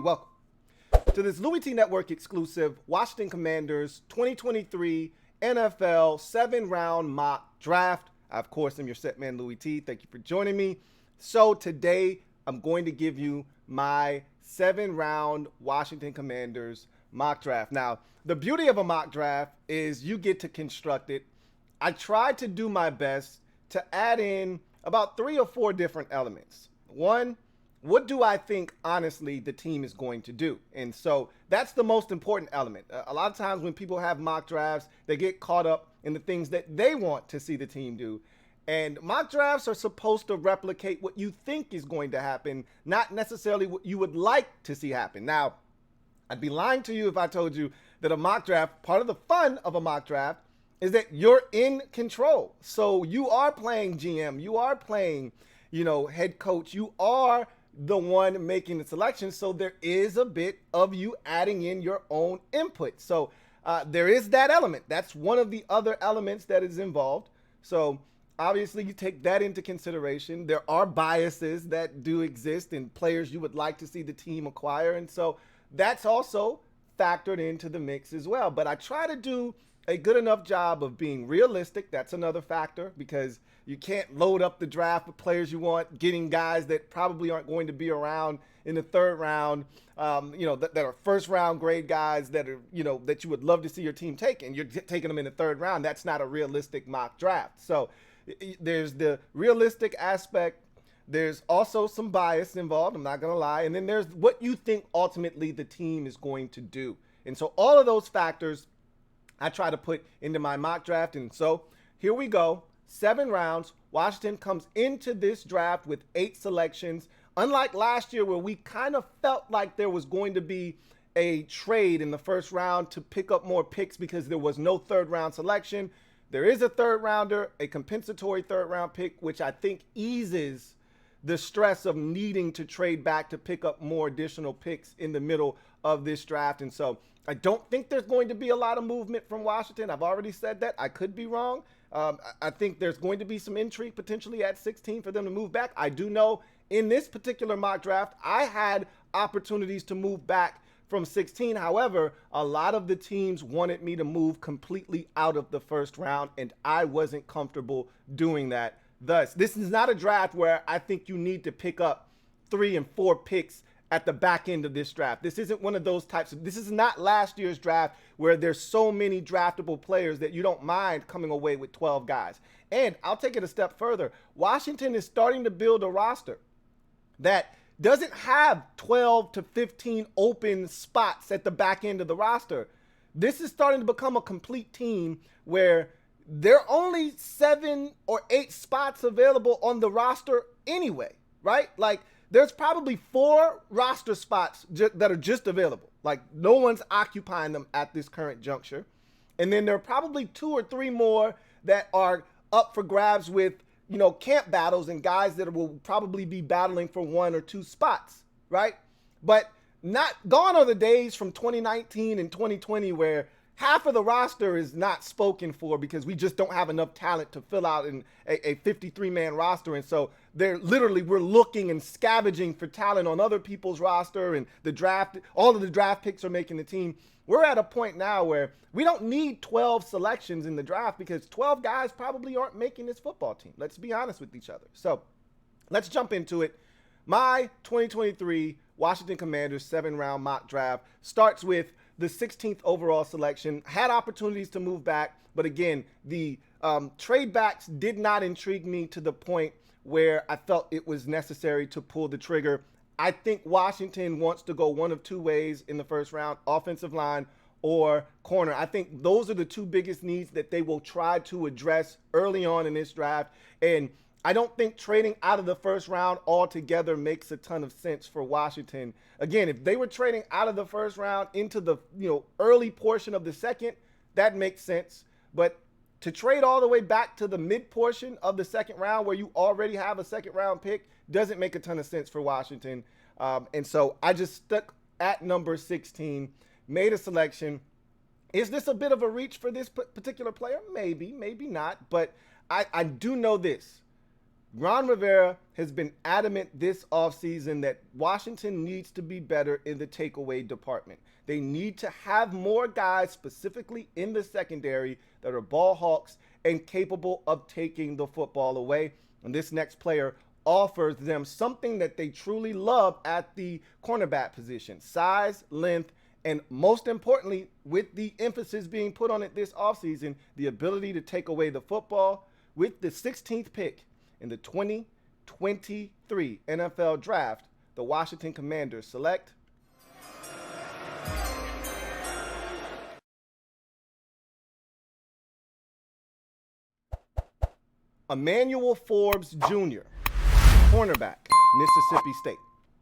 Welcome to this LouieTeeNetwork exclusive Washington Commanders 2023 NFL 7-round mock draft. I, of course, am your set man, Louie T. Thank you for joining me. So today, I'm going to give you my 7-round Washington Commanders mock draft. Now, the beauty of a mock draft is you get to construct it. I tried to do my best to add in about 3 or 4 different elements. One, what do I think, honestly, the team is going to do? And so that's the most important element. A lot of times when people have mock drafts, they get caught up in the things that they want to see the team do. And mock drafts are supposed to replicate what you think is going to happen, not necessarily what you would like to see happen. Now, I'd be lying to you if I told you that a mock draft, part of the fun of a mock draft, is that you're in control. So you are playing GM, you are playing, head coach, you are the one making the selection. So there is a bit of you adding in your own input. So there is that element. That's one of the other elements that is involved. So obviously you take that into consideration. There are biases that do exist in players you would like to see the team acquire. And so that's also factored into the mix as well. But I try to do a good enough job of being realistic. That's another factor, because you can't load up the draft with players you want, getting guys that probably aren't going to be around in the 3rd round, that are 1st round grade guys that are, that you would love to see your team take, and you're taking them in the 3rd round. That's not a realistic mock draft. So there's the realistic aspect. There's also some bias involved, I'm not going to lie. And then there's what you think ultimately the team is going to do. And so all of those factors I try to put into my mock draft. And so here we go. 7 rounds. Washington comes into this draft with 8 selections. Unlike last year, where we kind of felt like there was going to be a trade in the 1st round to pick up more picks because there was no 3rd round selection. There is a 3rd rounder, a compensatory 3rd round pick, which I think eases the stress of needing to trade back to pick up more additional picks in the middle of this draft. And so I don't think there's going to be a lot of movement from Washington. I've already said that. I could be wrong. I think there's going to be some intrigue potentially at 16 for them to move back. I do know in this particular mock draft, I had opportunities to move back from 16. However, a lot of the teams wanted me to move completely out of the 1st round, and I wasn't comfortable doing that. Thus, this is not a draft where I think you need to pick up 3 and 4 picks at the back end of this draft. This isn't one of those types of, this is not last year's draft where there's so many draftable players that you don't mind coming away with 12 guys. And I'll take it a step further. Washington is starting to build a roster that doesn't have 12 to 15 open spots at the back end of the roster. This is starting to become a complete team where there are only 7 or 8 spots available on the roster anyway, right? Like, there's probably 4 roster spots that are just available. Like, no one's occupying them at this current juncture. And then there are probably 2 or 3 more that are up for grabs with, camp battles and guys that will probably be battling for 1 or 2 spots, right? But not gone are the days from 2019 and 2020 where half of the roster is not spoken for because we just don't have enough talent to fill out a 53-man roster. And so we're looking and scavenging for talent on other people's roster, and all of the draft picks are making the team. We're at a point now where we don't need 12 selections in the draft because 12 guys probably aren't making this football team. Let's be honest with each other. So let's jump into it. My 2023 Washington Commanders 7-round mock draft starts with the 16th overall selection. Had opportunities to move back, but again, the trade backs did not intrigue me to the point where I felt it was necessary to pull the trigger. I think Washington wants to go one of 2 ways in the 1st round: offensive line or corner. I think those are the 2 biggest needs that they will try to address early on in this draft. And I don't think trading out of the 1st round altogether makes a ton of sense for Washington. Again, if they were trading out of the 1st round into the early portion of the 2nd, that makes sense. But to trade all the way back to the mid portion of the 2nd round where you already have a 2nd round pick doesn't make a ton of sense for Washington. And so I just stuck at number 16, made a selection. Is this a bit of a reach for this particular player? Maybe, maybe not. But I do know this. Ron Rivera has been adamant this offseason that Washington needs to be better in the takeaway department. They need to have more guys specifically in the secondary that are ball hawks and capable of taking the football away. And this next player offers them something that they truly love at the cornerback position: size, length, and most importantly, with the emphasis being put on it this offseason, the ability to take away the football. With the 16th pick in the 2023 NFL Draft, the Washington Commanders select Emmanuel Forbes Jr., cornerback, Mississippi State.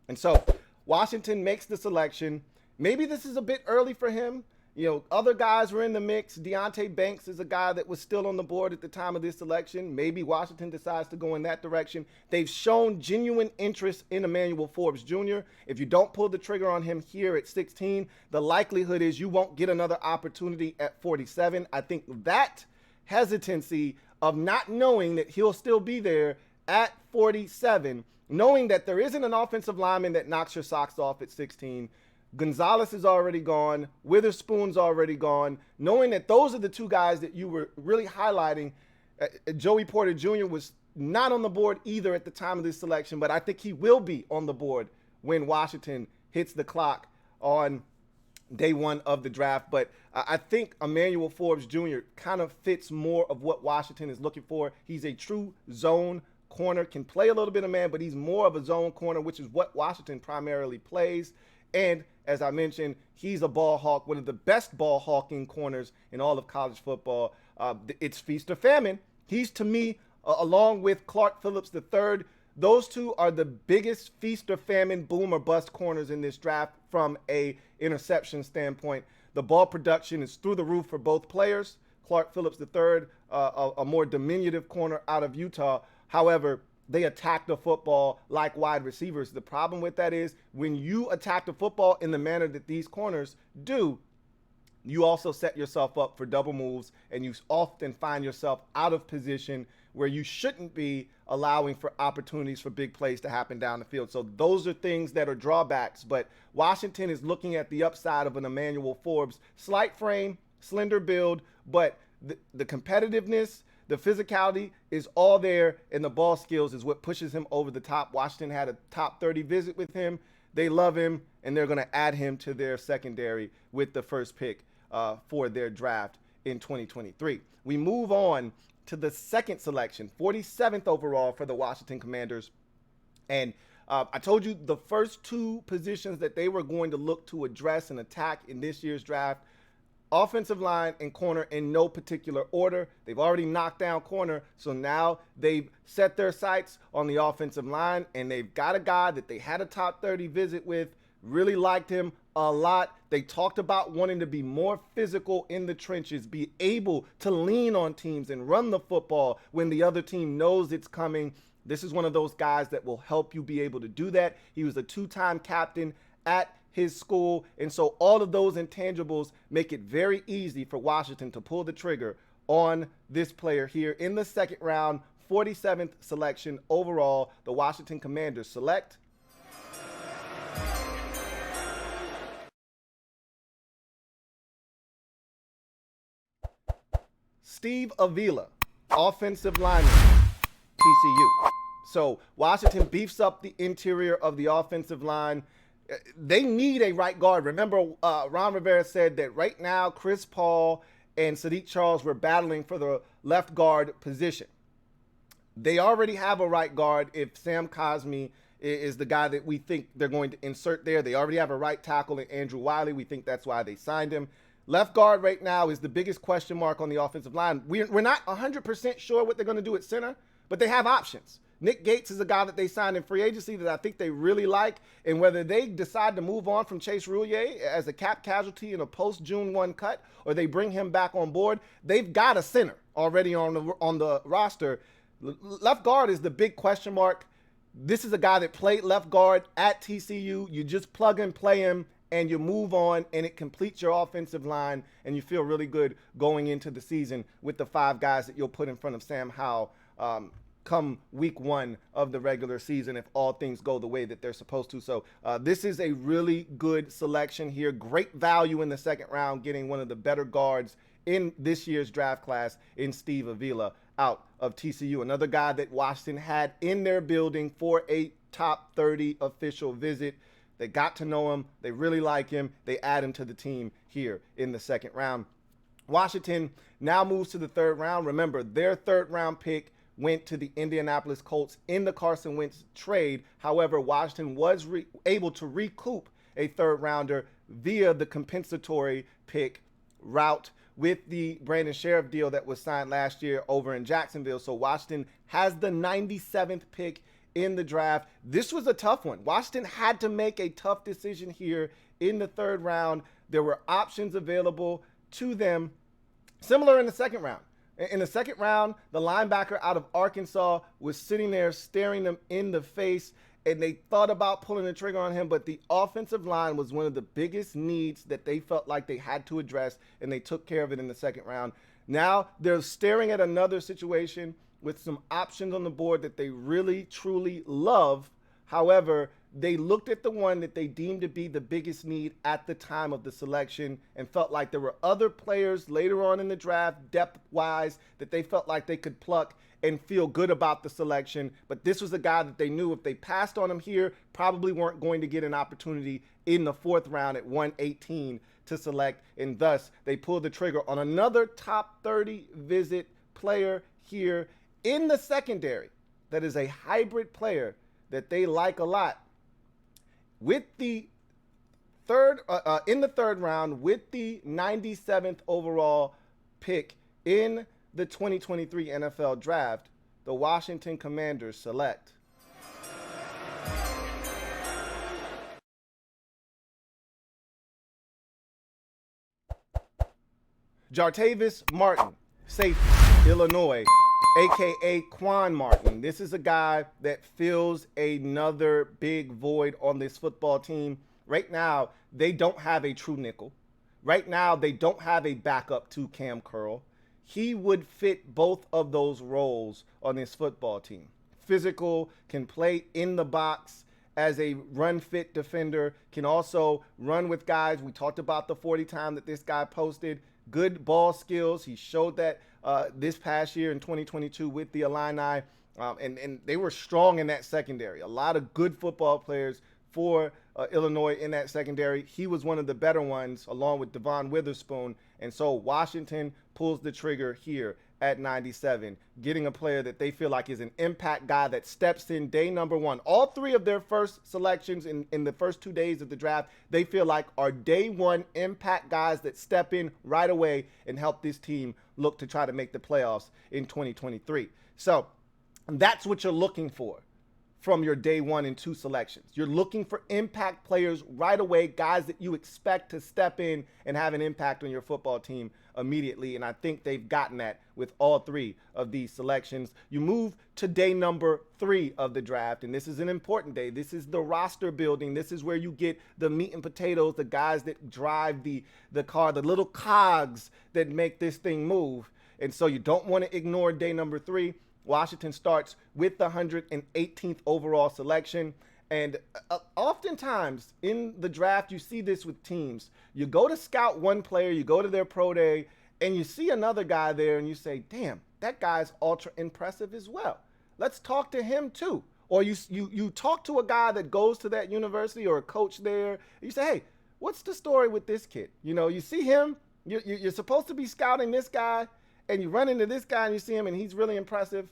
And so Washington makes the selection. Maybe this is a bit early for him. You know, other guys were in the mix. Deonte Banks is a guy that was still on the board at the time of this selection. Maybe Washington decides to go in that direction. They've shown genuine interest in Emmanuel Forbes Jr. If you don't pull the trigger on him here at 16, the likelihood is you won't get another opportunity at 47. I think that hesitancy of not knowing that he'll still be there at 47, knowing that there isn't an offensive lineman that knocks your socks off at 16, Gonzalez is already gone, Witherspoon's already gone, knowing that those are the two guys that you were really highlighting. Joey Porter Jr. was not on the board either at the time of this selection, but I think he will be on the board when Washington hits the clock on day one of the draft. But I think Emmanuel Forbes Jr. kind of fits more of what Washington is looking for. He's a true zone corner, can play a little bit of man, but he's more of a zone corner, which is what Washington primarily plays. And as I mentioned, he's a ball hawk, one of the best ball hawking corners in all of college football. It's feast or famine. He's, to me, along with Clark Phillips III, those two are the biggest feast or famine, boom or bust corners in this draft from a interception standpoint. The ball production is through the roof for both players. Clark Phillips III, a more diminutive corner out of Utah. However, they attack the football like wide receivers. The problem with that is when you attack the football in the manner that these corners do, you also set yourself up for double moves, and you often find yourself out of position where you shouldn't be, allowing for opportunities for big plays to happen down the field. So those are things that are drawbacks, but Washington is looking at the upside of an Emmanuel Forbes. Slight frame, slender build, but the competitiveness, the physicality is all there, and the ball skills is what pushes him over the top. Washington had a top 30 visit with him. They love him, and they're going to add him to their secondary with the first pick for their draft in 2023. We move on to the second selection, 47th overall for the Washington Commanders. And I told you the first two positions that they were going to look to address and attack in this year's draft: offensive line and corner, in no particular order. They've already knocked down corner, so now they've set their sights on the offensive line, and they've got a guy that they had a top 30 visit with, really liked him a lot. They talked about wanting to be more physical in the trenches, be able to lean on teams and run the football when the other team knows it's coming. This is one of those guys that will help you be able to do that. He was a two-time captain at his school, and so all of those intangibles make it very easy for Washington to pull the trigger on this player here in the second round, 47th selection overall. The Washington Commanders select Steve Avila, offensive lineman, TCU. So Washington beefs up the interior of the offensive line. They need a right guard. Remember, Ron Rivera said that right now Chris Paul and Sadiq Charles were battling for the left guard position. They already have a right guard if Sam Cosmi is the guy that we think they're going to insert there. They already have a right tackle in Andrew Wiley. We think that's why they signed him. Left guard right now is the biggest question mark on the offensive line. We're not 100% sure what they're going to do at center, but they have options. Nick Gates is a guy that they signed in free agency that I think they really like, and whether they decide to move on from Chase Roullier as a cap casualty in a post-June 1 cut, or they bring him back on board, they've got a center already on the roster. Left guard is the big question mark. This is a guy that played left guard at TCU. You just plug and play him, and you move on, and it completes your offensive line, and you feel really good going into the season with the five guys that you'll put in front of Sam Howell come week 1 of the regular season if all things go the way that they're supposed to. So this is a really good selection here. Great value in the second round, getting one of the better guards in this year's draft class in Steve Avila out of TCU. Another guy that Washington had in their building for a top 30 official visit. They got to know him. They really like him. They add him to the team here in the second round. Washington now moves to the third round. Remember, their third round pick went to the Indianapolis Colts in the Carson Wentz trade. However, Washington was able to recoup a third rounder via the compensatory pick route with the Brandon Sheriff deal that was signed last year over in Jacksonville. So Washington has the 97th pick in the draft. This was a tough one. Washington had to make a tough decision here in the third round. There were options available to them, similar in the second round. In the second round, the linebacker out of Arkansas was sitting there staring them in the face, and they thought about pulling the trigger on him, but the offensive line was one of the biggest needs that they felt like they had to address, and they took care of it in the second round. Now they're staring at another situation with some options on the board that they really, truly love. However, they looked at the one that they deemed to be the biggest need at the time of the selection and felt like there were other players later on in the draft, depth-wise, that they felt like they could pluck and feel good about the selection. But this was a guy that they knew if they passed on him here, probably weren't going to get an opportunity in the fourth round at 118 to select. And thus, they pulled the trigger on another top 30 visit player here in the secondary that is a hybrid player that they like a lot. With the in the third round, with the 97th overall pick in the 2023 NFL Draft, the Washington Commanders select Jartavis Martin, safety, Illinois, a.k.a. Quan Martin. This is a guy that fills another big void on this football team. Right now, they don't have a true nickel. Right now, they don't have a backup to Cam Curl. He would fit both of those roles on this football team. Physical, can play in the box as a run-fit defender, can also run with guys. We talked about the 40 time that this guy posted. Good ball skills. He showed that this past year in 2022 with the Illini, and they were strong in that secondary. A lot of good football players for Illinois in that secondary. He was one of the better ones along with Devon Witherspoon, and so Washington pulls the trigger here at 97, getting a player that they feel like is an impact guy that steps in day number 1. All 3 of their first selections in the first 2 days of the draft, they feel like are day 1 impact guys that step in right away and help this team look to try to make the playoffs in 2023. So that's what you're looking for from your day 1 and 2 selections. You're looking for impact players right away, guys that you expect to step in and have an impact on your football team immediately. And I think they've gotten that with all 3 of these selections. You move to day number 3 of the draft, and this is an important day. This is the roster building. This is where you get the meat and potatoes, the guys that drive the car, the little cogs that make this thing move. And so you don't want to ignore day number 3. Washington starts with the 118th overall selection. And oftentimes in the draft, you see this with teams. You go to scout one player, you go to their pro day, and you see another guy there, and you say, damn, that guy's ultra impressive as well. Let's talk to him too. Or you talk to a guy that goes to that university or a coach there. And you say, hey, what's the story with this kid? You know, you see him, you're supposed to be scouting this guy, and you run into this guy and you see him and he's really impressive.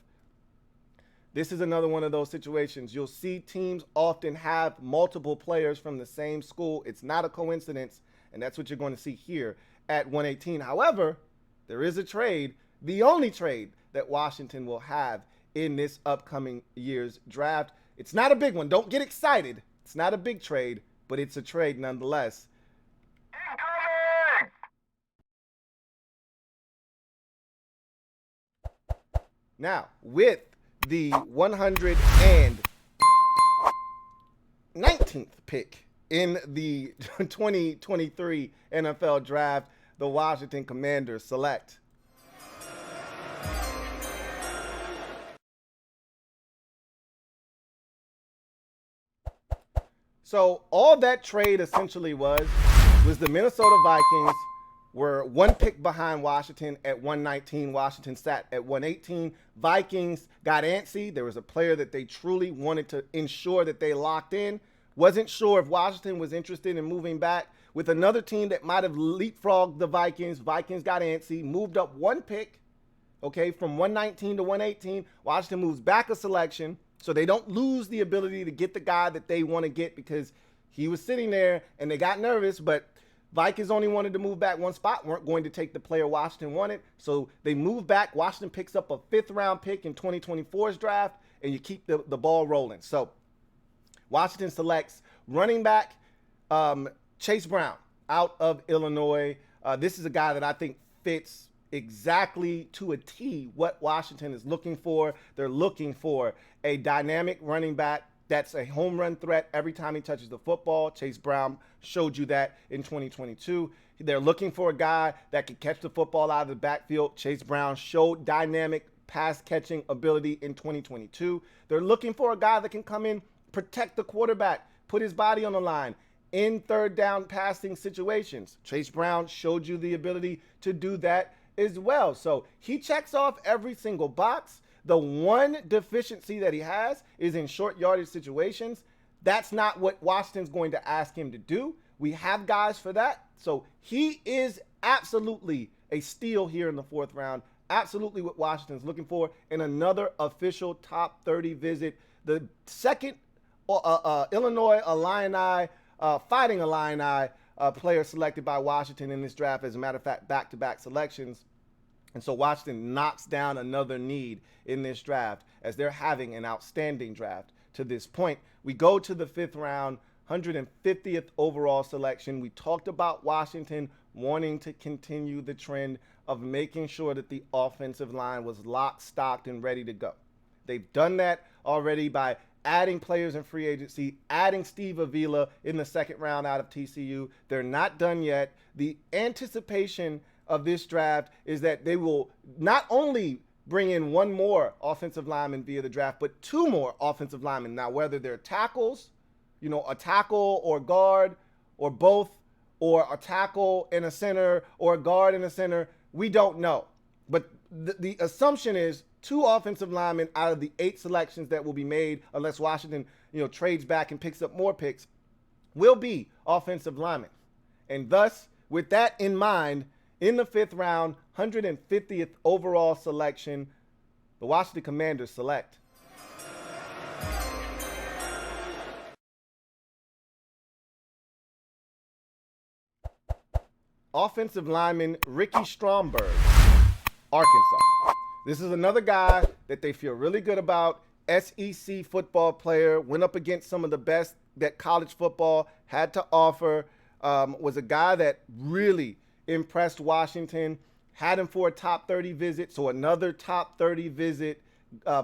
This is another one of those situations. You'll see teams often have multiple players from the same school. It's not a coincidence, and that's what you're going to see here at 118. However, there is a trade, the only trade that Washington will have in this upcoming year's draft. It's not a big one. Don't get excited. It's not a big trade, but it's a trade nonetheless. Now, with the 119th pick in the 2023 NFL Draft, the Washington Commanders select So all that trade essentially was the Minnesota Vikings were one pick behind Washington at 119. Washington sat at 118. Vikings got antsy. There was a player that they truly wanted to ensure that they locked in. Wasn't sure if Washington was interested in moving back with another team that might have leapfrogged the Vikings. Vikings got antsy, moved up one pick, okay, from 119 to 118. Washington moves back a selection so they don't lose the ability to get the guy that they want to get because he was sitting there and they got nervous, but Vikings only wanted to move back one spot, weren't going to take the player Washington wanted. So they moved back. Washington picks up a 5th round pick in 2024's draft, and you keep the ball rolling. So Washington selects running back Chase Brown out of Illinois. This is a guy that I think fits exactly to a T what Washington is looking for. They're looking for a dynamic running back that's a home run threat every time he touches the football. Chase Brown showed you that in 2022. They're looking for a guy that can catch the football out of the backfield. Chase Brown showed dynamic pass catching ability in 2022. They're looking for a guy that can come in, protect the quarterback, put his body on the line in third down passing situations. Chase Brown showed you the ability to do that as well. So he checks off every single box. The one deficiency that he has is in short yardage situations. That's not what Washington's going to ask him to do. We have guys for that. So he is absolutely a steal here in the 4th round. Absolutely what Washington's looking for. And another official top 30 visit. The second Illinois Illini, Fighting Illini player selected by Washington in this draft. As a matter of fact, back-to-back selections. And so Washington knocks down another need in this draft as they're having an outstanding draft to this point. We go to the 5th round, 150th overall selection. We talked about Washington wanting to continue the trend of making sure that the offensive line was locked, stocked, and ready to go. They've done that already by adding players in free agency, adding Steve Avila in the 2nd round out of TCU. They're not done yet. The anticipation of this draft is that they will not only bring in one more offensive lineman via the draft, but 2 more offensive linemen. Now, whether they're tackles, a tackle or guard or both, or a tackle and a center or a guard and a center, we don't know. But the assumption is 2 offensive linemen out of the 8 selections that will be made, unless Washington, trades back and picks up more picks, will be offensive linemen. And thus, with that in mind, in the 5th round, 150th overall selection, the Washington Commanders select offensive lineman Ricky Stromberg, Arkansas. This is another guy that they feel really good about. SEC football player, went up against some of the best that college football had to offer, was a guy that really impressed Washington, had him for a top 30 visit. So another top 30 visit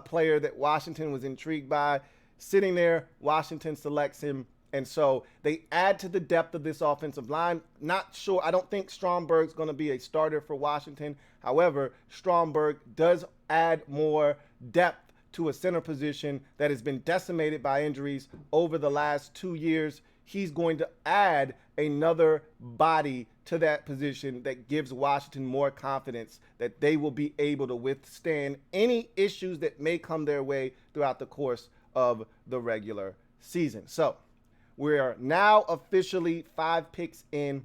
player that Washington was intrigued by. Sitting there, Washington selects him. And so they add to the depth of this offensive line. Not sure. I don't think Stromberg's going to be a starter for Washington. However, Stromberg does add more depth to a center position that has been decimated by injuries over the last 2 years. He's going to add another body to that position that gives Washington more confidence that they will be able to withstand any issues that may come their way throughout the course of the regular season. So we are now officially 5 picks in,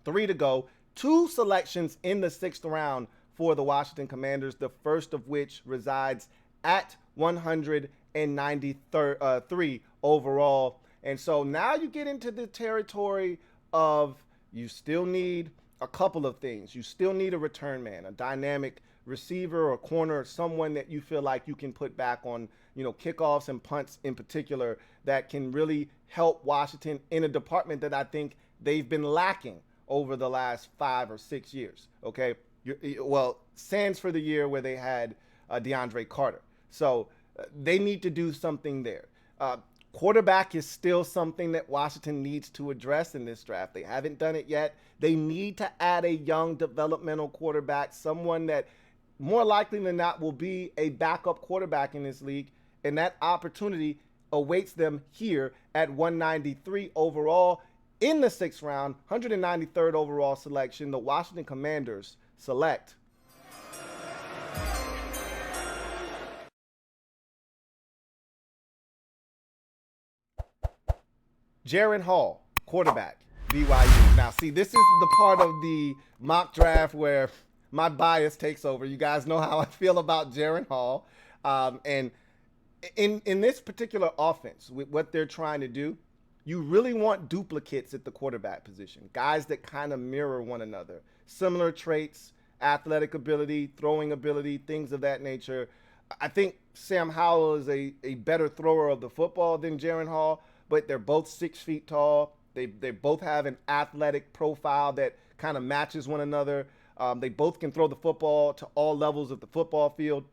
3 to go, 2 selections in the 6th round for the Washington Commanders, the first of which resides at 193 overall. And so now you get into the territory of you still need a couple of things. You still need a return man, a dynamic receiver or corner, someone that you feel like you can put back on, kickoffs and punts in particular that can really help Washington in a department that I think they've been lacking over the last 5 or 6 years. Okay. Sans for the year where they had DeAndre Carter. So they need to do something there. Quarterback is still something that Washington needs to address in this draft. They haven't done it yet. They need to add a young developmental quarterback, someone that more likely than not will be a backup quarterback in this league. And that opportunity awaits them here at 193 overall. In the 6th round, 193rd overall selection, the Washington Commanders select Jaren Hall, quarterback, BYU. Now, see, this is the part of the mock draft where my bias takes over. You guys know how I feel about Jaren Hall. And in this particular offense, with what they're trying to do, you really want duplicates at the quarterback position, guys that kind of mirror one another. Similar traits, athletic ability, throwing ability, things of that nature. I think Sam Howell is a better thrower of the football than Jaren Hall, but they're both 6 feet tall. They both have an athletic profile that kind of matches one another. They both can throw the football to all levels of the football field.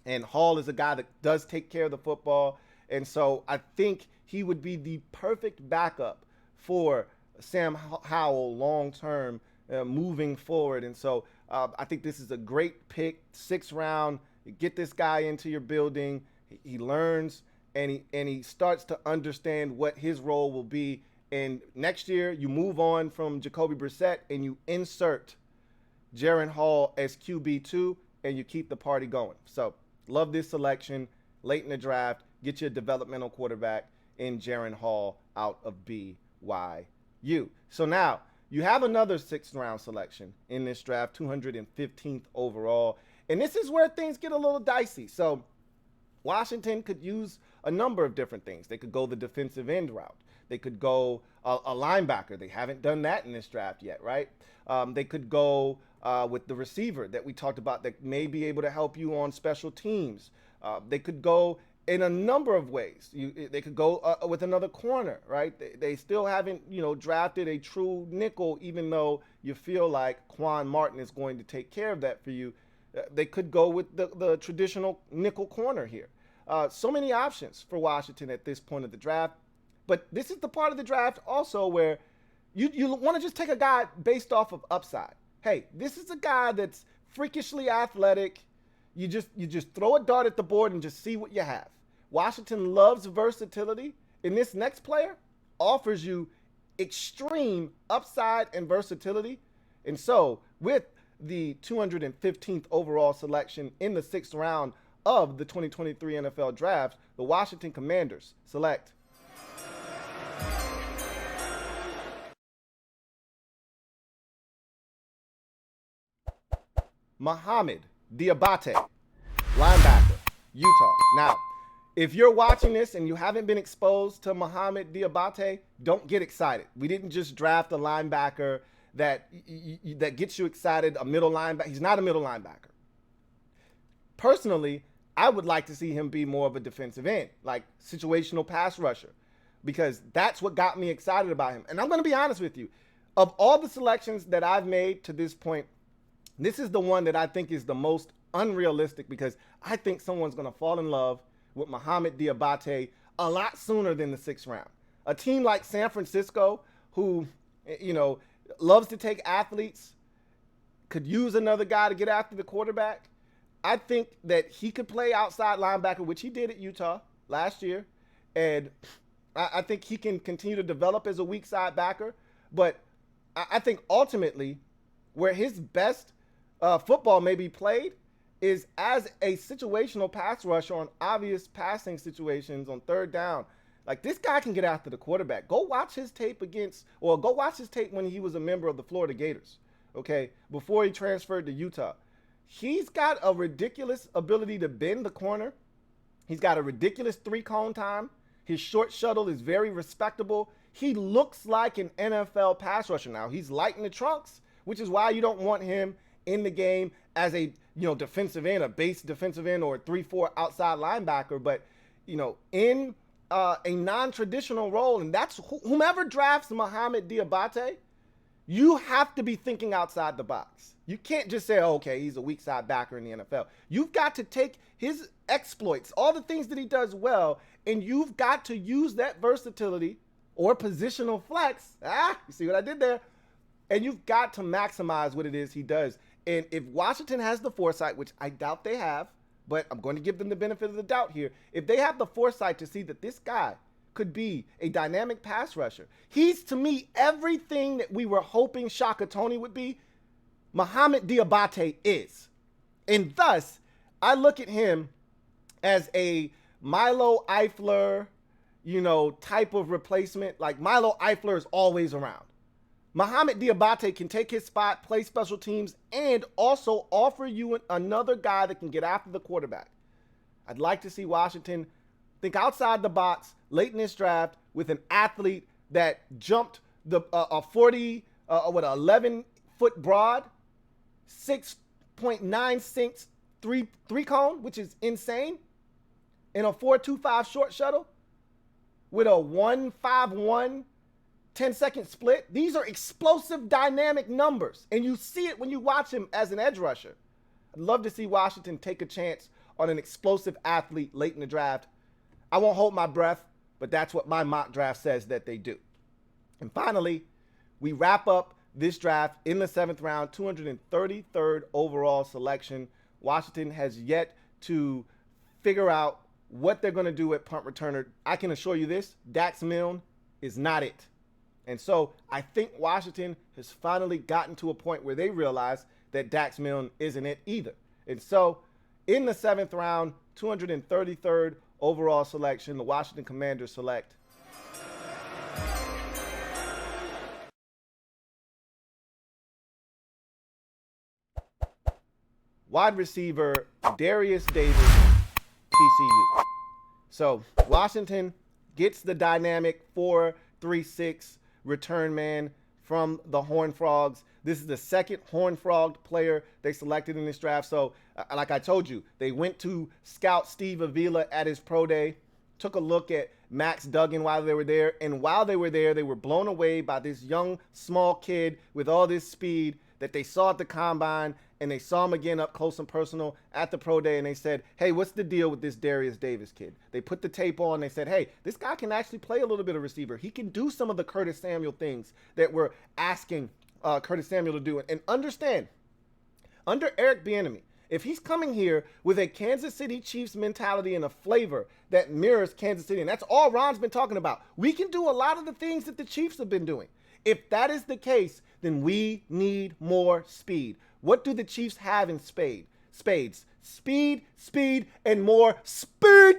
And Hall is a guy that does take care of the football. And so I think he would be the perfect backup for Sam Howell long-term moving forward. And so I think this is a great pick, 6th round. You get this guy into your building. He learns and he starts to understand what his role will be. And next year you move on from Jacoby Brissett and you insert Jaren Hall as QB2 and you keep the party going. So love this selection late in the draft. Get you a developmental quarterback in Jaren Hall out of BYU. So now you have another 6th round selection in this draft, 215th overall. And this is where things get a little dicey. So Washington could use a number of different things. They could go the defensive end route. They could go a linebacker. They haven't done that in this draft yet, right? They could go with the receiver that we talked about that may be able to help you on special teams. They could go in a number of ways. They could go with another corner, right? They still haven't, drafted a true nickel, even though you feel like Quan Martin is going to take care of that for you. They could go with the traditional nickel corner here. So many options for Washington at this point of the draft. But this is the part of the draft also where you want to just take a guy based off of upside. Hey, this is a guy that's freakishly athletic. You just throw a dart at the board and just see what you have. Washington loves versatility, and this next player offers you extreme upside and versatility. And so with the 215th overall selection in the 6th round of the 2023 NFL Draft, the Washington Commanders select Mohamed Diabate, linebacker, Utah. Now, if you're watching this and you haven't been exposed to Mohamed Diabate, don't get excited. We didn't just draft a linebacker that gets you excited, a middle linebacker. He's not a middle linebacker. Personally, I would like to see him be more of a defensive end, like situational pass rusher, because that's what got me excited about him. And I'm going to be honest with you. Of all the selections that I've made to this point, this is the one that I think is the most unrealistic because I think someone's going to fall in love with Mohamed Diabate a lot sooner than the 6th round. A team like San Francisco, who, loves to take athletes, could use another guy to get after the quarterback. I think that he could play outside linebacker, which he did at Utah last year. And I think he can continue to develop as a weak side backer. But I think ultimately where his best football may be played is as a situational pass rusher on obvious passing situations on 3rd down. Like, this guy can get after the quarterback. Go watch his tape when he was a member of the Florida Gators, okay, before he transferred to Utah. He's got a ridiculous ability to bend the corner. He's got a ridiculous 3-cone time. His short shuttle is very respectable. He looks like an NFL pass rusher now. He's light in the trunks, which is why you don't want him in the game as a defensive end, a base defensive end, or a 3-4 outside linebacker. But in a non-traditional role, and that's whomever drafts Mohamed Diabate, you have to be thinking outside the box. You can't just say, oh, okay, he's a weak side backer in the NFL. You've got to take his exploits, all the things that he does well, and you've got to use that versatility or positional flex. You see what I did there? And you've got to maximize what it is he does. And if Washington has the foresight, which I doubt they have, but I'm going to give them the benefit of the doubt here. If they have the foresight to see that this guy could be a dynamic pass rusher, he's, to me, everything that we were hoping Shaka Toney would be, Mohamoud Diabate is. And thus, I look at him as a Milo Eifler, type of replacement. Like, Milo Eifler is always around. Mohamoud Diabate can take his spot, play special teams, and also offer you another guy that can get after the quarterback. I'd like to see Washington think outside the box late in this draft with an athlete that jumped the 11-foot broad, 6.96 three cone, which is insane, in a 4.25 short shuttle with a 1.51 10-second split. These are explosive, dynamic numbers, and you see it when you watch him as an edge rusher. I'd love to see Washington take a chance on an explosive athlete late in the draft. I won't hold my breath, but that's what my mock draft says that they do. And finally, we wrap up this draft in the 7th round, 233rd overall selection. Washington has yet to figure out what they're going to do at punt returner. I can assure you this, Dax Milne is not it. And so I think Washington has finally gotten to a point where they realize that Dax Milne isn't it either. And so in the 7th round, 233rd overall selection, the Washington Commanders select wide receiver Darius Davis, TCU. So Washington gets the dynamic 4.36 return man from the Horned Frogs. This is the second Horned Frog player they selected in this draft. So like I told you, they went to scout Steve Avila at his pro day, took a look at Max Duggan while they were there. And while they were there, they were blown away by this young, small kid with all this speed that they saw at the combine, and they saw him again up close and personal at the pro day, and they said, hey, what's the deal with this Darius Davis kid? They put the tape on, they said, hey, this guy can actually play a little bit of receiver. He can do some of the Curtis Samuel things that we're asking Curtis Samuel to do. And understand, under Eric Bieniemy, if he's coming here with a Kansas City Chiefs mentality and a flavor that mirrors Kansas City, and that's all Ron's been talking about, we can do a lot of the things that the Chiefs have been doing. If that is the case, then we need more speed. What do the Chiefs have in spades? Speed, and more speed.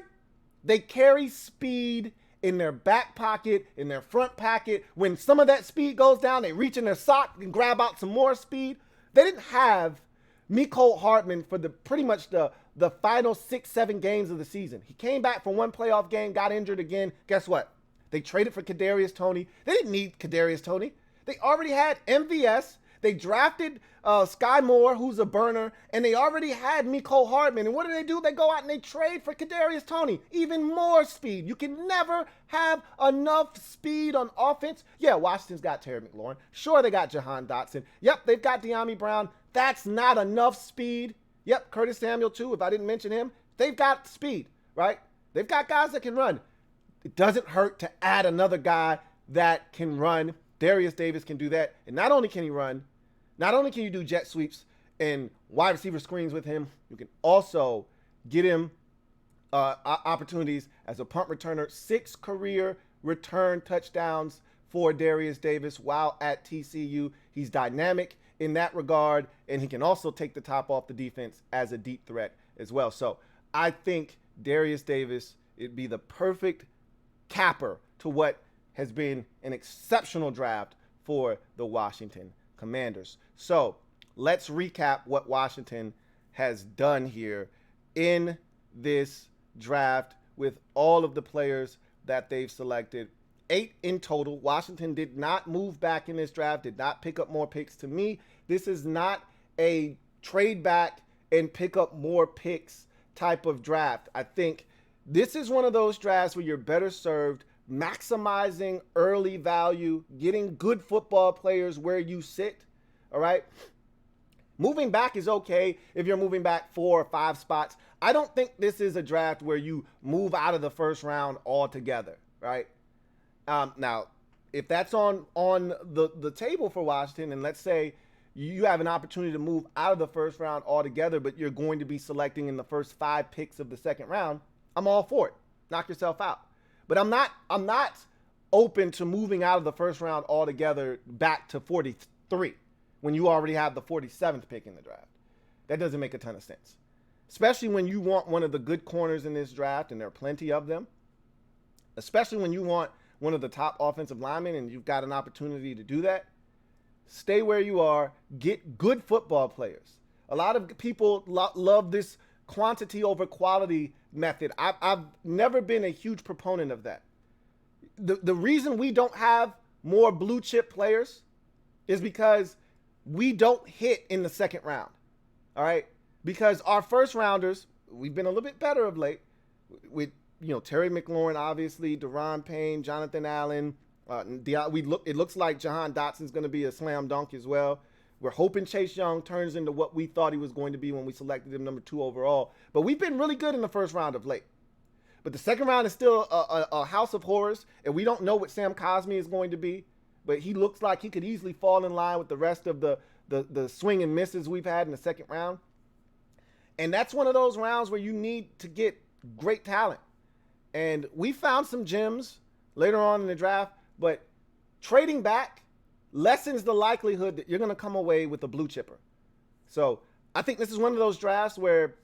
They carry speed in their back pocket, in their front pocket. When some of that speed goes down, they reach in their sock and grab out some more speed. They didn't have Mecole Hardman for pretty much the final 6-7 games of the season. He came back for one playoff game, got injured again. Guess what? They traded for Kadarius Toney. They didn't need Kadarius Toney. They already had MVS. They drafted Sky Moore, who's a burner, and they already had Mecole Hardman. And what do? They go out and they trade for Kadarius Toney. Even more speed. You can never have enough speed on offense. Yeah, Washington's got Terry McLaurin. Sure, they got Jahan Dotson. Yep, they've got De'Ami Brown. That's not enough speed. Yep, Curtis Samuel, too, if I didn't mention him. They've got speed, right? They've got guys that can run. It doesn't hurt to add another guy that can run. Darius Davis can do that. And not only can he run, not only can you do jet sweeps and wide receiver screens with him, you can also get him opportunities as a punt returner. 6 career return touchdowns for Darius Davis while at TCU. He's dynamic in that regard, and he can also take the top off the defense as a deep threat as well. So I think Darius Davis, it'd be the perfect capper to what has been an exceptional draft for the Washington Commanders. So let's recap what Washington has done here in this draft with all of the players that they've selected. 8 in total. Washington did not move back in this draft, did not pick up more picks. To me, this is not a trade back and pick up more picks type of draft. I think this is one of those drafts where you're better served maximizing early value, getting good football players where you sit, all right? Moving back is okay if you're moving back 4 or 5 spots. I don't think this is a draft where you move out of the first round altogether, right? Now, if that's on the table for Washington, and let's say you have an opportunity to move out of the first round altogether, but you're going to be selecting in the first 5 picks of the second round, I'm all for it. Knock yourself out. But I'm not open to moving out of the first round altogether back to 43 when you already have the 47th pick in the draft. That doesn't make a ton of sense. Especially when you want one of the good corners in this draft, and there are plenty of them. Especially when you want one of the top offensive linemen and you've got an opportunity to do that. Stay where you are. Get good football players. A lot of people love this quantity over quality method. I've never been a huge proponent of that. The reason we don't have more blue chip players is because we don't hit in the second round. All right? Because our first rounders, we've been a little bit better of late with, Terry McLaurin, obviously, Deron Payne, Jonathan Allen. It looks like Jahan Dotson's going to be a slam dunk as well. We're hoping Chase Young turns into what we thought he was going to be when we selected him number 2 overall. But we've been really good in the first round of late. But the second round is still a house of horrors, and we don't know what Sam Cosmi is going to be. But he looks like he could easily fall in line with the rest of the swing and misses we've had in the second round. And that's one of those rounds where you need to get great talent. And we found some gems later on in the draft, but trading back lessens the likelihood that you're going to come away with a blue chipper. So I think this is one of those drafts where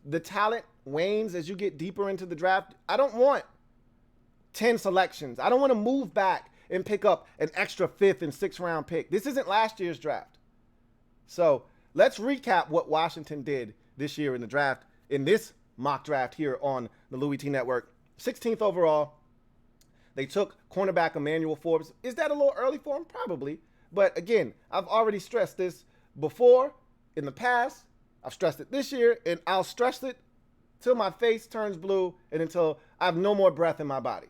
the talent wanes as you get deeper into the draft. I don't want 10 selections. I don't want to move back and pick up an extra 5th and 6th round pick. This isn't last year's draft. So let's recap what Washington did this year in the draft, in this mock draft here on the Louie T Network. 16th overall, they took cornerback Emmanuel Forbes. Is that a little early for him? Probably. But again, I've already stressed this before, in the past. I've stressed it this year, and I'll stress it till my face turns blue and until I have no more breath in my body.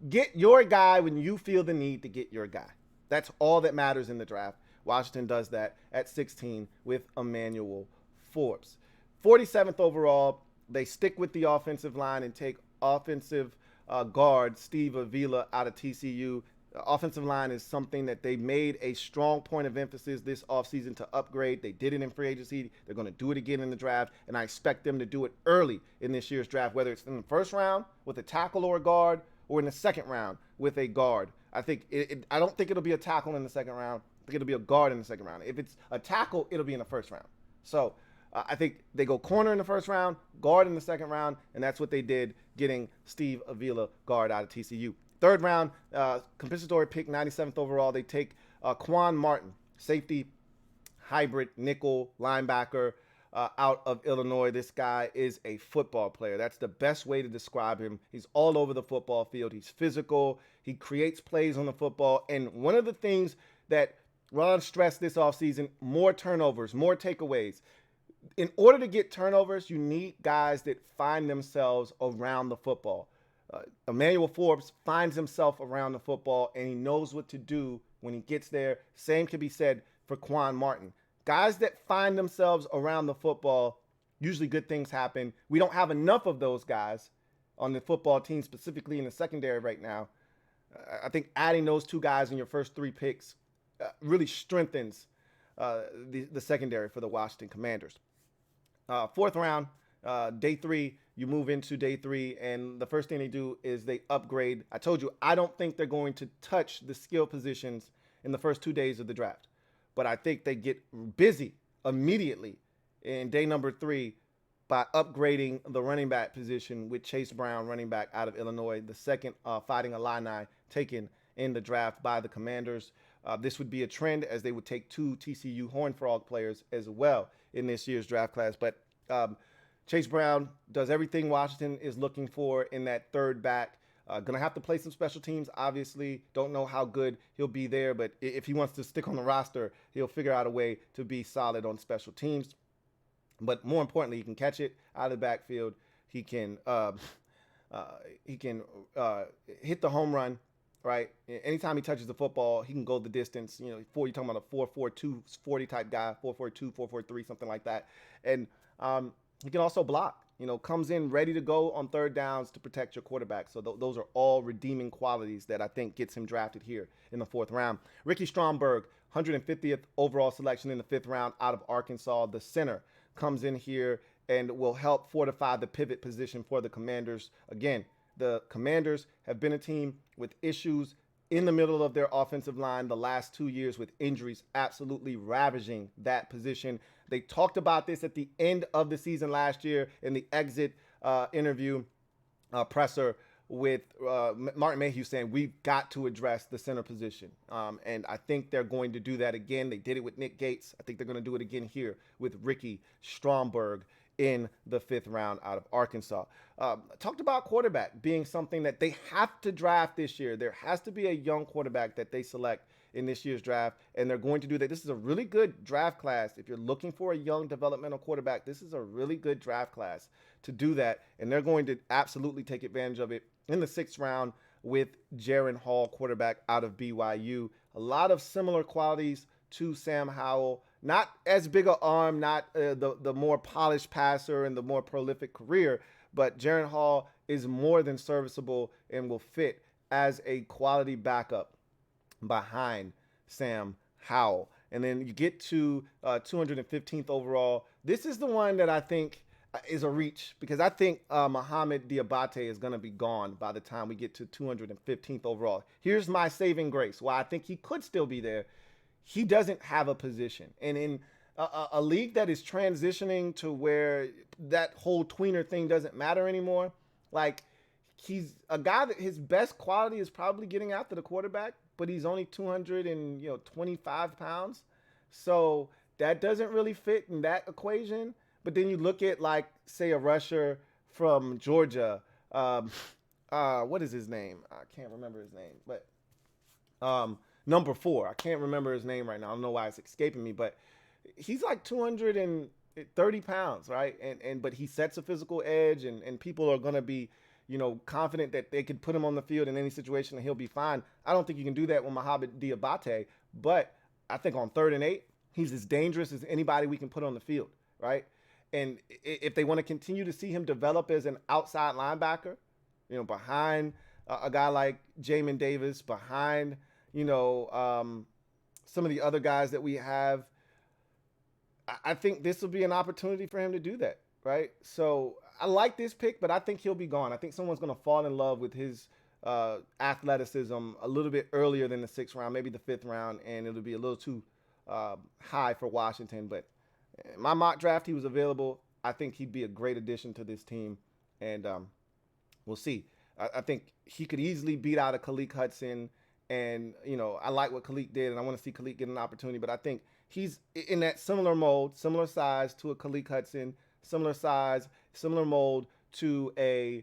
Get your guy when you feel the need to get your guy. That's all that matters in the draft. Washington does that at 16 with Emmanuel Forbes. 47th overall, they stick with the offensive line and take offensive guard Steve Avila out of TCU. The offensive line is something that they made a strong point of emphasis this offseason to upgrade. They did it in free agency. They're going to do it again in the draft, and I expect them to do it early in this year's draft, whether it's in the first round with a tackle or a guard, or in the second round with a guard. I don't think it'll be a tackle in the second round. I think it'll be a guard in the second round. If it's a tackle, it'll be in the first round. So I think they go corner in the first round, guard in the second round, and that's what they did, getting Steve Avila, guard, out of TCU. Third round, compensatory pick, 97th overall. They take Quan Martin, safety, hybrid, nickel, linebacker, out of Illinois. This guy is a football player. That's the best way to describe him. He's all over the football field. He's physical. He creates plays on the football. And one of the things that Ron stressed this offseason, more turnovers, more takeaways. In order to get turnovers, you need guys that find themselves around the football. Emmanuel Forbes finds himself around the football, and he knows what to do when he gets there. Same can be said for Quan Martin. Guys that find themselves around the football, usually good things happen. We don't have enough of those guys on the football team, specifically in the secondary right now. I think adding those 2 guys in your first 3 picks really strengthens the secondary for the Washington Commanders. 4th round, day 3, you move into day 3, and the first thing they do is they upgrade. I told you, I don't think they're going to touch the skill positions in the first 2 days of the draft. But I think they get busy immediately in day number 3 by upgrading the running back position with Chase Brown, running back out of Illinois, the second Fighting Illini taken in the draft by the Commanders. This would be a trend, as they would take 2 TCU Horned Frog players as well in this year's draft class. But Chase Brown does everything Washington is looking for in that third back. Going to have to play some special teams, obviously. Don't know how good he'll be there, but if he wants to stick on the roster, he'll figure out a way to be solid on special teams. But more importantly, he can catch it out of the backfield. He can hit the home run, right? Anytime he touches the football, he can go the distance. You're talking about a 4.42 40 type guy, 4.42, 4.43, something like that. And he can also block. Comes in ready to go on third downs to protect your quarterback. So those are all redeeming qualities that I think gets him drafted here in the 4th round. Ricky Stromberg, 150th overall selection in the 5th round out of Arkansas. The center comes in here and will help fortify the pivot position for the Commanders. Again, the Commanders have been a team with issues in the middle of their offensive line the last 2 years, with injuries absolutely ravaging that position. They talked about this at the end of the season last year in the exit interview presser with Martin Mayhew, saying we've got to address the center position. And I think they're going to do that again. They did it with Nick Gates. I think they're going to do it again here with Ricky Stromberg in the 5th round out of Arkansas. Talked about quarterback being something that they have to draft this year. There has to be a young quarterback that they select in this year's draft, and they're going to do that. This is a really good draft class. If you're looking for a young developmental quarterback, this is a really good draft class to do that, and they're going to absolutely take advantage of it in the 6th round with Jaren Hall, quarterback out of BYU. A lot of similar qualities to Sam Howell. Not as big an arm, not the more polished passer and the more prolific career, but Jaren Hall is more than serviceable and will fit as a quality backup behind Sam Howell. And then you get to 215th overall. This is the one that I think is a reach, because I think Mohamed Diabate is going to be gone by the time we get to 215th overall. Here's my saving grace, why I think he could still be there. He doesn't have a position. And in a league that is transitioning to where that whole tweener thing doesn't matter anymore, like, he's a guy that his best quality is probably getting after the quarterback, but he's only 225 pounds. So that doesn't really fit in that equation. But then you look at, like, say, a rusher from Georgia. What is his name? I can't remember his name, but number 4. I can't remember his name right now. I don't know why it's escaping me, but he's like 230 pounds, right? But he sets a physical edge, and people are going to be, confident that they could put him on the field in any situation and he'll be fine. I don't think you can do that with Mohamed Diabate, but I think on 3rd and 8, he's as dangerous as anybody we can put on the field, right? And if they want to continue to see him develop as an outside linebacker, behind a guy like Jamin Davis, behind, some of the other guys that we have, I think this will be an opportunity for him to do that, right? So I like this pick, but I think he'll be gone. I think someone's going to fall in love with his athleticism a little bit earlier than the 6th round, maybe the 5th round, and it'll be a little too high for Washington. But in my mock draft, he was available. I think he'd be a great addition to this team, and we'll see. I think he could easily beat out a Khaleke Hudson, and, I like what Khaleke did, and I want to see Khaleke get an opportunity, but I think he's in that similar mold, similar size to a Khaleke Hudson, similar size, similar mold to a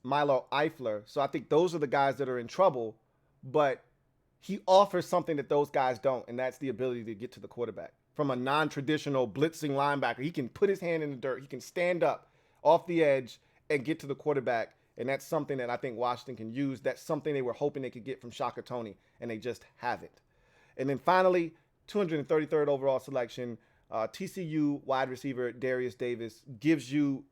Milo Eifler. So I think those are the guys that are in trouble, but he offers something that those guys don't, and that's the ability to get to the quarterback. From a non-traditional blitzing linebacker, he can put his hand in the dirt. He can stand up off the edge and get to the quarterback, and that's something that I think Washington can use. That's something they were hoping they could get from Shaka Toney, and they just haven't. And then finally, 233rd overall selection, TCU wide receiver Darius Davis gives you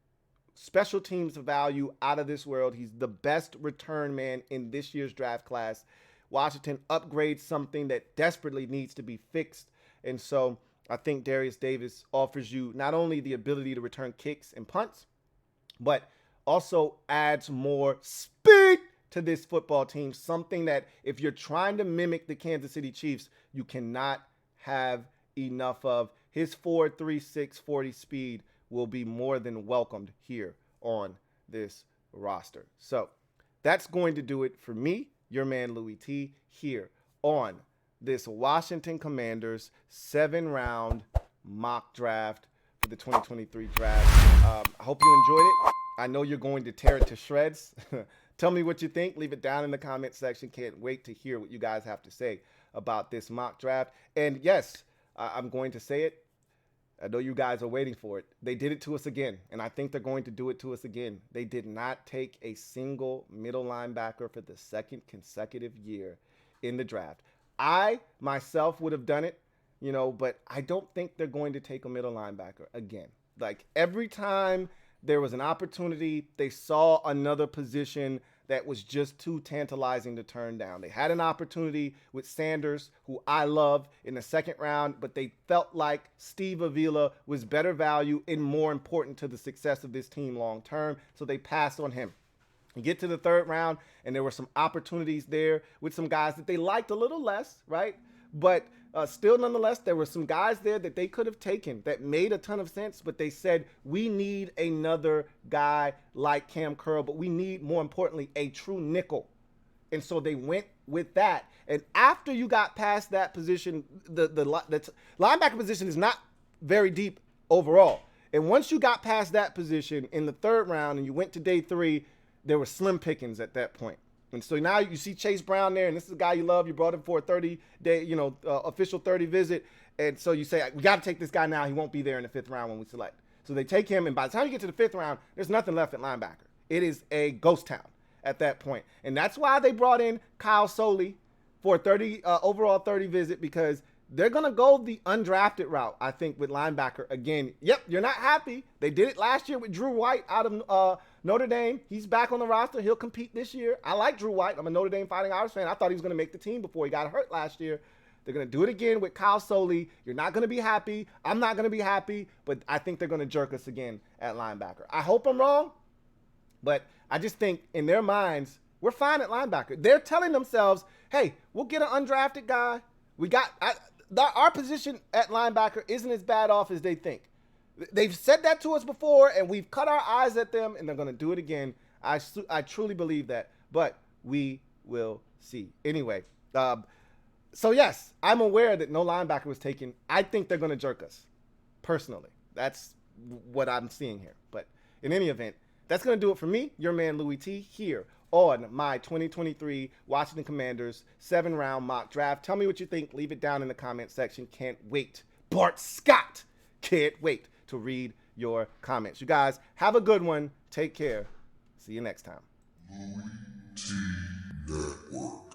special teams value out of this world. He's the best return man in this year's draft class. Washington upgrades something that desperately needs to be fixed, and so I think Darius Davis offers you not only the ability to return kicks and punts, but also adds more speed to this football team, something that if you're trying to mimic the Kansas City Chiefs, you cannot have enough of. His 4.36 40 speed will be more than welcomed here on this roster. So that's going to do it for me, your man Louie T, here on this Washington Commanders 7-round mock draft for the 2023 draft. I hope you enjoyed it. I know you're going to tear it to shreds. Tell me what you think. Leave it down in the comment section. Can't wait to hear what you guys have to say about this mock draft. And yes, I'm going to say it. I know you guys are waiting for it. They did it to us again, and I think they're going to do it to us again. They did not take a single middle linebacker for the 2nd consecutive year in the draft. I myself would have done it, but I don't think they're going to take a middle linebacker again. Like, every time there was an opportunity, they saw another position that was just too tantalizing to turn down. They had an opportunity with Sanders, who I love, in the second round, but they felt like Steve Avila was better value and more important to the success of this team long term, so they passed on him. You get to the third round, and there were some opportunities there with some guys that they liked a little less, right? But still, nonetheless, there were some guys there that they could have taken that made a ton of sense, but they said, we need another guy like Cam Curl, but we need, more importantly, a true nickel. And so they went with that. And after you got past that position, the linebacker position is not very deep overall. And once you got past that position in the third round and you went to day 3, there were slim pickings at that point. And so now you see Chase Brown there, and this is a guy you love. You brought him for a 30-day, official 30 visit. And so you say, we got to take this guy now. He won't be there in the 5th round when we select. So they take him, and by the time you get to the 5th round, there's nothing left at linebacker. It is a ghost town at that point. And that's why they brought in Kyle Soley for a overall 30 visit, because they're going to go the undrafted route, I think, with linebacker again. Yep, you're not happy. They did it last year with Drew White out of Notre Dame. He's back on the roster. He'll compete this year. I like Drew White. I'm a Notre Dame Fighting Irish fan. I thought he was going to make the team before he got hurt last year. They're going to do it again with Kyle Soley. You're not going to be happy. I'm not going to be happy, but I think they're going to jerk us again at linebacker. I hope I'm wrong, but I just think in their minds, we're fine at linebacker. They're telling themselves, hey, we'll get an undrafted guy. Our position at linebacker isn't as bad off as they think. They've said that to us before, and we've cut our eyes at them, and they're going to do it again. I truly believe that, but we will see. Anyway, so yes, I'm aware that no linebacker was taken. I think they're going to jerk us, personally. That's what I'm seeing here. But in any event, that's going to do it for me, your man Louie T, here on my 2023 Washington Commanders 7-round mock draft. Tell me what you think. Leave it down in the comment section. Can't wait. Bart Scott, can't wait to read your comments. You guys have a good one. Take care. See you next time. LouieTeeNetwork.